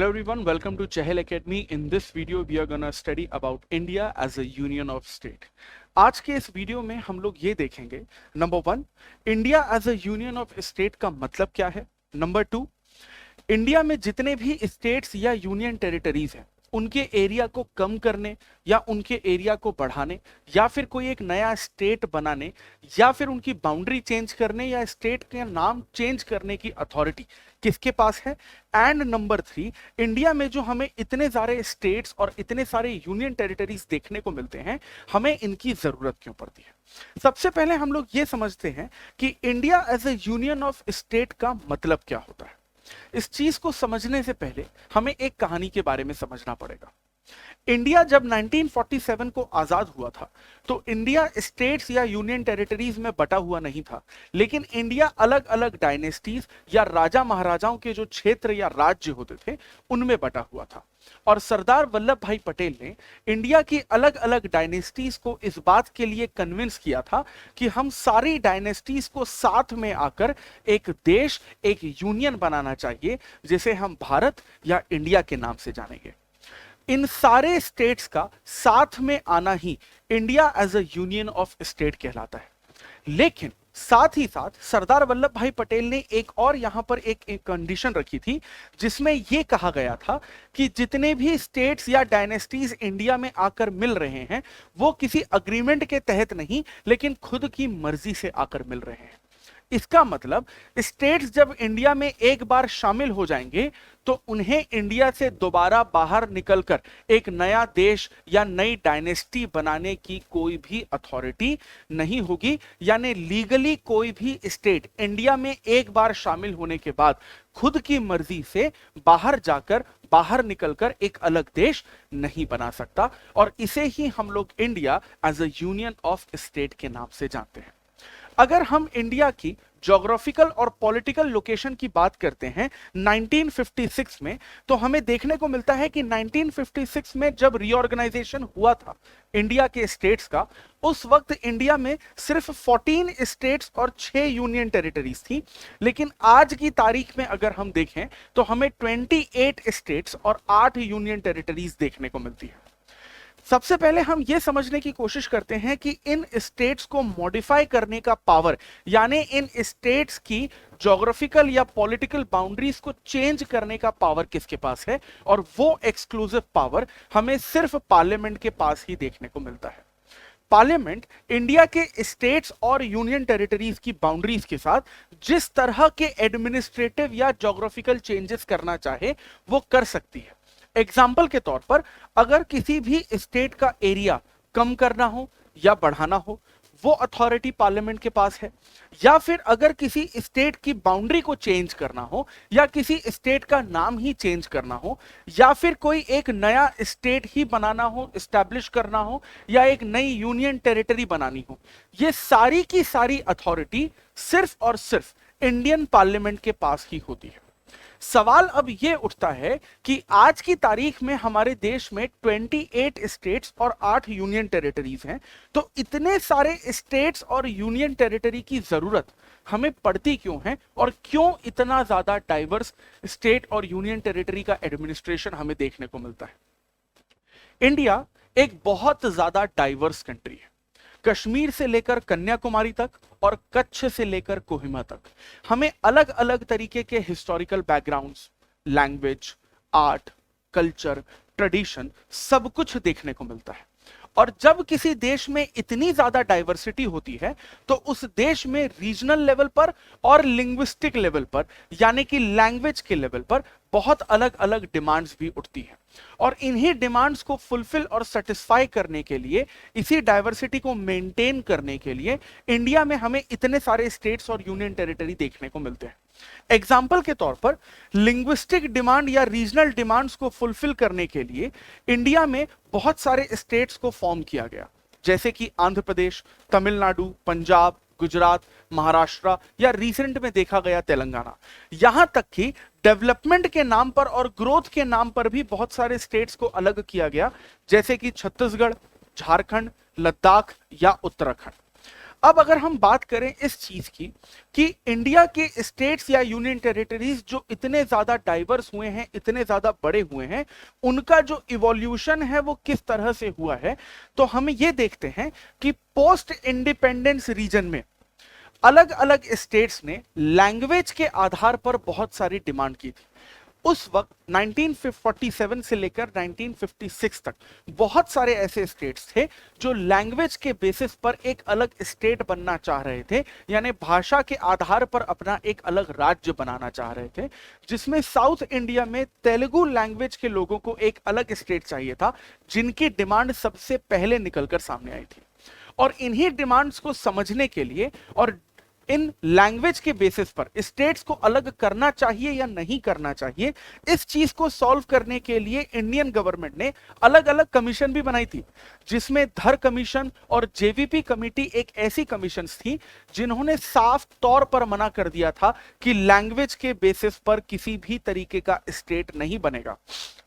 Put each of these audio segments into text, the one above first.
Hello everyone, welcome to Chahal Academy. In this video, we are gonna study about India as a union of state. आज के इस video में हम लोग ये देखेंगे, number 1, India as a union of state का मतलब क्या है। नंबर 2, इंडिया में जितने भी स्टेट्स या यूनियन टेरिटरीज हैं उनके एरिया को कम करने या उनके एरिया को बढ़ाने या फिर कोई एक नया स्टेट बनाने या फिर उनकी बाउंड्री चेंज करने या स्टेट का नाम चेंज करने की अथॉरिटी किसके पास है। एंड नंबर 3, इंडिया में जो हमें इतने सारे स्टेट्स और इतने सारे यूनियन टेरिटरीज देखने को मिलते हैं, हमें इनकी जरूरत क्यों पड़ती है। सबसे पहले हम लोग ये समझते हैं कि India as a union of state का मतलब क्या होता है। इस चीज को समझने से पहले हमें एक कहानी के बारे में समझना पड़ेगा। इंडिया जब 1947 को आजाद हुआ था तो इंडिया स्टेट्स या यूनियन टेरिटरीज में बटा हुआ नहीं था, लेकिन इंडिया अलग अलग डायनेस्टीज या राजा महाराजाओं के जो क्षेत्र या राज्य होते थे उनमें बटा हुआ था। और सरदार वल्लभ भाई पटेल ने इंडिया की अलग अलग डायनेस्टीज को इस बात के लिए कन्विंस किया था कि हम सारी डायनेस्टीज को साथ में आकर एक देश, एक यूनियन बनाना चाहिए जिसे हम भारत या इंडिया के नाम से जानेंगे। इन सारे स्टेट्स का साथ में आना ही India as a union of state कहलाता है। लेकिन साथ ही साथ सरदार वल्लभ भाई पटेल ने एक और यहां पर एक कंडीशन रखी थी, जिसमें यह कहा गया था कि जितने भी स्टेट्स या डायनेस्टीज इंडिया में आकर मिल रहे हैं वो किसी अग्रीमेंट के तहत नहीं, लेकिन खुद की मर्जी से आकर मिल रहे हैं। इसका मतलब स्टेट्स जब इंडिया में एक बार शामिल हो जाएंगे तो उन्हें इंडिया से दोबारा बाहर निकलकर एक नया देश या नई डायनेस्टी बनाने की कोई भी अथॉरिटी नहीं होगी। यानी लीगली कोई भी स्टेट इंडिया में एक बार शामिल होने के बाद खुद की मर्जी से बाहर निकलकर एक अलग देश नहीं बना सकता, और इसे ही हम लोग India as a union of state के नाम से जानते हैं। अगर हम इंडिया की ज्योग्राफिकल और पॉलिटिकल लोकेशन की बात करते हैं 1956 में, तो हमें देखने को मिलता है कि 1956 में जब रीऑर्गेनाइजेशन हुआ था इंडिया के स्टेट्स का, उस वक्त इंडिया में सिर्फ 14 स्टेट्स और 6 यूनियन टेरिटरीज थी। लेकिन आज की तारीख में अगर हम देखें तो हमें 28 स्टेट्स और 8 यूनियन टेरिटरीज देखने को मिलती है। सबसे पहले हम यह समझने की कोशिश करते हैं कि इन स्टेट्स को मॉडिफाई करने का पावर, यानी इन स्टेट्स की ज्योग्राफिकल या पॉलिटिकल बाउंड्रीज को चेंज करने का पावर किसके पास है, और वो एक्सक्लूसिव पावर हमें सिर्फ पार्लियामेंट के पास ही देखने को मिलता है। पार्लियामेंट इंडिया के स्टेट्स और यूनियन टेरिटरीज की बाउंड्रीज के साथ जिस तरह के एडमिनिस्ट्रेटिव या ज्योग्राफिकल चेंजेस करना चाहे वो कर सकती है। एग्जाम्पल के तौर पर अगर किसी भी स्टेट का एरिया कम करना हो या बढ़ाना हो, वो अथॉरिटी पार्लियामेंट के पास है। या फिर अगर किसी स्टेट की बाउंड्री को चेंज करना हो या किसी स्टेट का नाम ही चेंज करना हो या फिर कोई एक नया स्टेट ही बनाना हो, एस्टैब्लिश करना हो, या एक नई यूनियन टेरिटरी बनानी हो, ये सारी की सारी अथॉरिटी सिर्फ और सिर्फ इंडियन पार्लियामेंट के पास ही होती है। सवाल अब यह उठता है कि आज की तारीख में हमारे देश में 28 स्टेट्स और 8 यूनियन टेरिटरीज हैं, तो इतने सारे स्टेट्स और यूनियन टेरिटरी की जरूरत हमें पड़ती क्यों है, और क्यों इतना ज्यादा डाइवर्स स्टेट और यूनियन टेरिटरी का एडमिनिस्ट्रेशन हमें देखने को मिलता है। इंडिया एक बहुत ज्यादा डाइवर्स कंट्री है। कश्मीर से लेकर कन्याकुमारी तक और कच्छ से लेकर कोहिमा तक हमें अलग अलग तरीके के historical backgrounds, language, art, culture, tradition सब कुछ देखने को मिलता है। और जब किसी देश में इतनी ज्यादा डाइवर्सिटी होती है तो उस देश में रीजनल लेवल पर और लिंग्विस्टिक लेवल पर, यानी कि लैंग्वेज के लेवल पर बहुत अलग अलग डिमांड्स भी उठती हैं। और इन्हीं डिमांड्स को फुलफिल और सेटिस्फाई करने के लिए, इसी डाइवर्सिटी को मेंटेन करने के लिए इंडिया में हमें इतने सारे स्टेट्स और यूनियन टेरिटरी देखने को मिलते हैं। एग्जाम्पल के तौर पर लिंग्विस्टिक डिमांड या रीजनल डिमांड्स को फुलफिल करने के लिए इंडिया में बहुत सारे स्टेट्स को फॉर्म किया गया, जैसे कि आंध्र प्रदेश, तमिलनाडु, पंजाब, गुजरात, महाराष्ट्र या रिसेंट में देखा गया तेलंगाना। यहां तक कि डेवलपमेंट के नाम पर और ग्रोथ के नाम पर भी बहुत सारे स्टेट्स को अलग किया गया, जैसे कि छत्तीसगढ़, झारखंड, लद्दाख या उत्तराखंड। अब अगर हम बात करें इस चीज की कि इंडिया के स्टेट्स या यूनियन टेरिटरीज जो इतने ज्यादा डाइवर्स हुए हैं, इतने ज्यादा बड़े हुए हैं, उनका जो इवोल्यूशन है वो किस तरह से हुआ है, तो हम ये देखते हैं कि पोस्ट इंडिपेंडेंस रीजन में अलग अलग स्टेट्स ने लैंग्वेज के आधार पर बहुत सारी डिमांड की थी। उस वक्त 1947 से लेकर 1956 तक बहुत सारे ऐसे स्टेट्स थे जो लैंग्वेज के बेसिस पर एक अलग स्टेट बनना चाह रहे थे, यानी भाषा के आधार पर अपना एक अलग राज्य बनाना चाह रहे थे, जिसमें साउथ इंडिया में तेलुगु लैंग्वेज के लोगों को एक अलग स्टेट चाहिए था, जिनकी डिमांड सबसे पहले निकलकर सामने आई थी। और इन्हीं डिमांड्स को समझने के लिए और इन लैंग्वेज के बेसिस पर स्टेट्स को अलग करना चाहिए या नहीं करना चाहिए, इस चीज को सॉल्व करने के लिए इंडियन गवर्नमेंट ने अलग अलग कमीशन भी बनाई थी, जिसमें धर कमीशन और जेवीपी कमेटी एक ऐसी कमीशन थी जिन्होंने साफ तौर पर मना कर दिया था कि लैंग्वेज के बेसिस पर किसी भी तरीके का स्टेट नहीं बनेगा।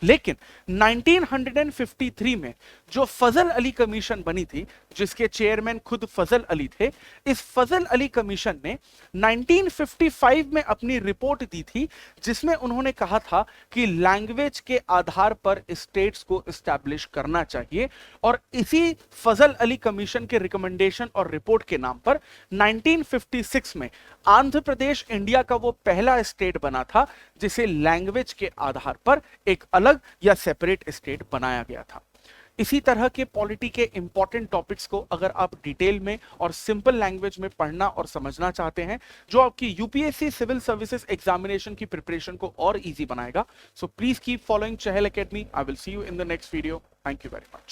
लेकिन 1953 में जो फजल अली कमीशन बनी थी, जिसके चेयरमैन खुद फजल अली थे, इस फजल अली कमीशन ने 1955 में अपनी रिपोर्ट दी थी, जिसमें उन्होंने कहा था कि लैंग्वेज के आधार पर स्टेट्स को एस्टैब्लिश करना चाहिए। और इसी फजल अली कमीशन के रिकमेंडेशन और रिपोर्ट के नाम पर 1956 में आंध्र प्रदेश इंडिया का वो पहला स्टेट बना था जिसे लैंग्वेज के आधार पर एक अलग या सेपरेट स्टेट बनाया गया था। इसी तरह के पॉलिटी के इंपॉर्टेंट टॉपिक्स को अगर आप डिटेल में और सिंपल लैंग्वेज में पढ़ना और समझना चाहते हैं, जो आपकी यूपीएससी सिविल सर्विसेज एग्जामिनेशन की प्रिपरेशन को और इजी बनाएगा, so please keep following Chahal academy. I will see you in the next video. Thank you very much.